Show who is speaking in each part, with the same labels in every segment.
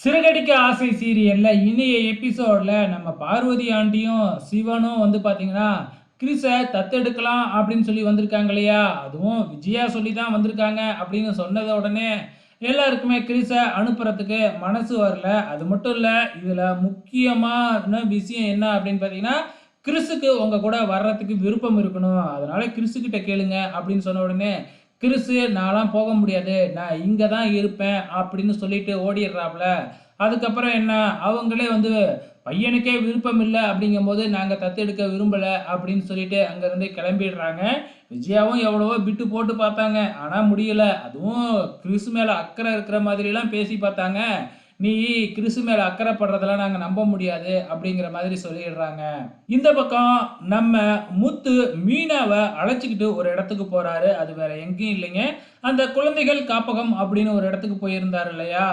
Speaker 1: சிறகடிக்க ஆசை சீரியல்ல இன்றைய எபிசோட்ல நம்ம பார்வதி ஆண்டியும் சிவனும் வந்து பார்த்தீங்கன்னா கிறிஸை தத்தெடுக்கலாம் அப்படின்னு சொல்லி வந்திருக்காங்க இல்லையா. அதுவும் விஜயா சொல்லி தான் வந்திருக்காங்க அப்படின்னு சொன்னத உடனே எல்லாருக்குமே கிறிஸை அனுப்புறதுக்கு மனசு வரல. அது மட்டும் இல்லை, இதில் முக்கியமான விஷயம் என்ன அப்படின்னு பார்த்தீங்கன்னா, கிறிஸுக்கு உங்கள் கூட வர்றதுக்கு விருப்பம் இருக்கணும், அதனால கிறிஸுக்கிட்ட கேளுங்க அப்படின்னு சொன்ன உடனே கிறிஸு நான்லாம் போக முடியாது, நான் இங்கே தான் இருப்பேன் அப்படின்னு சொல்லிட்டு ஓடிடுறாப்புல. அதுக்கப்புறம் என்ன, அவங்களே வந்து பையனுக்கே விருப்பம் இல்லை அப்படிங்கும்போது நாங்கள் தத்தெடுக்க விரும்பலை அப்படின்னு சொல்லிட்டு அங்கேருந்து கிளம்பிடுறாங்க. விஜயாவும் எவ்வளவோ பிட்டு போட்டு பார்த்தாங்க, ஆனால் முடியல. அதுவும் கிறிஸ் மேலே அக்கறை இருக்கிற மாதிரிலாம் பேசி பார்த்தாங்க. நீ கிறிஸ் மேல அக்கறைப்படுறதெல்லாம் நாங்க நம்ப முடியாது அப்படிங்கிற மாதிரி சொல்லிடுறாங்க. இந்த பக்கம் நம்ம முத்து மீனாவை அழைச்சிக்கிட்டு ஒரு இடத்துக்கு போறாரு. அது வேற எங்கேயும் இல்லைங்க, அந்த குழந்தைகள் காப்பகம் அப்படின்னு ஒரு இடத்துக்கு போயிருந்தாரு இல்லையா,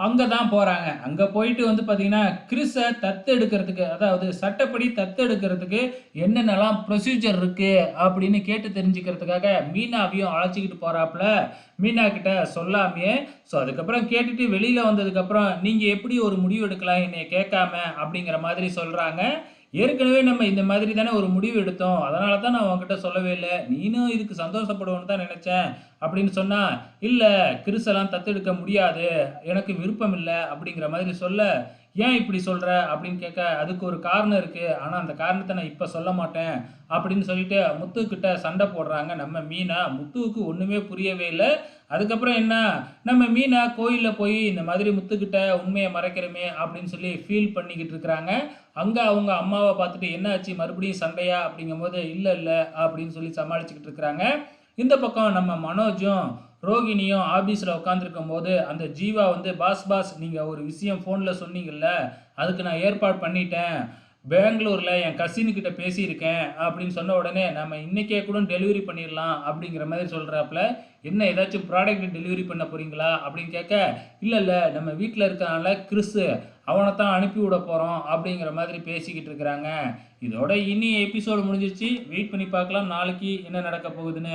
Speaker 1: அங்க தான் போறாங்க. அங்க போயிட்டு வந்து பாத்தீங்கன்னா கிறிஸை தத்தெடுக்கிறதுக்கு, அதாவது சட்டப்படி தத்தெடுக்கிறதுக்கு என்னென்னலாம் ப்ரொசீஜர் இருக்கு அப்படின்னு கேட்டு தெரிஞ்சுக்கிறதுக்காக மீனாவையும் அழைச்சிக்கிட்டு போறாப்புல. மீனா கிட்ட சொல்லாமையே. ஸோ அதுக்கப்புறம் கேட்டுட்டு வெளியில வந்ததுக்கப்புறம் நீங்க எப்படி ஒரு முடிவு எடுக்கலாம் என்னைய கேட்காம அப்படிங்கிற மாதிரி சொல்றாங்க. ஏற்கனவே நம்ம இந்த மாதிரி தானே ஒரு முடிவு எடுத்தோம், அதனால தான் நான் உன்கிட்ட சொல்லவே இல்லை, நீனும் இதுக்கு சந்தோஷப்படுவோன்னு தான் நினைச்சேன் அப்படின்னு சொன்னா, இல்லை கிறிஸெல்லாம் தத்தெடுக்க முடியாது, எனக்கு விருப்பம் இல்லை அப்படிங்கிற மாதிரி சொல்ல, ஏன் இப்படி சொல்ற அப்படின்னு கேட்க, அதுக்கு ஒரு காரணம் இருக்கு, ஆனால் அந்த காரணத்தை நான் இப்போ சொல்ல மாட்டேன் அப்படின்னு சொல்லிட்டு முத்துக்கிட்ட சண்டை போடுறாங்க நம்ம மீனா. முத்துவுக்கு ஒன்றுமே புரியவே இல்லை. அதுக்கப்புறம் என்ன, நம்ம மீனா கோயிலில் போய் இந்த மாதிரி முத்துக்கிட்ட உண்மையை மறைக்கிறோமே அப்படின்னு சொல்லி ஃபீல் பண்ணிக்கிட்டு இருக்கிறாங்க. அங்கே அவங்க அம்மாவை பார்த்துட்டு என்னாச்சு மறுபடியும் சண்டையா அப்படிங்கும்போது, இல்லை இல்லை அப்படின்னு சொல்லி சமாளிச்சுக்கிட்டு இருக்கிறாங்க. இந்த பக்கம் நம்ம மனோஜும் ரோகிணியும் ஆபீஸில் உட்காந்துருக்கும் போது அந்த ஜீவா வந்து, பாஸ் பாஸ் நீங்கள் ஒரு விஷயம் ஃபோனில் சொன்னீங்கல்ல, அதுக்கு நான் ஏற்பாடு பண்ணிட்டேன், பெங்களூரில் என் கசின்கிட்ட பேசியிருக்கேன் அப்படின்னு சொன்ன உடனே நம்ம இன்றைக்கே கூட டெலிவரி பண்ணிடலாம் அப்படிங்கிற மாதிரி சொல்கிறாப்புல. என்ன ஏதாச்சும் ப்ராடக்ட் டெலிவரி பண்ண போகிறீங்களா அப்படின்னு கேட்க, இல்லை இல்லை நம்ம வீட்டில் இருக்கனால கிறிஸு அவனை தான் அனுப்பி விட போகிறோம் அப்படிங்கிற மாதிரி பேசிக்கிட்டு இருக்கிறாங்க. இதோட இனி எபிசோடு முடிஞ்சிருச்சு. வெயிட் பண்ணி பார்க்கலாம் நாளைக்கு என்ன நடக்க போகுதுன்னு.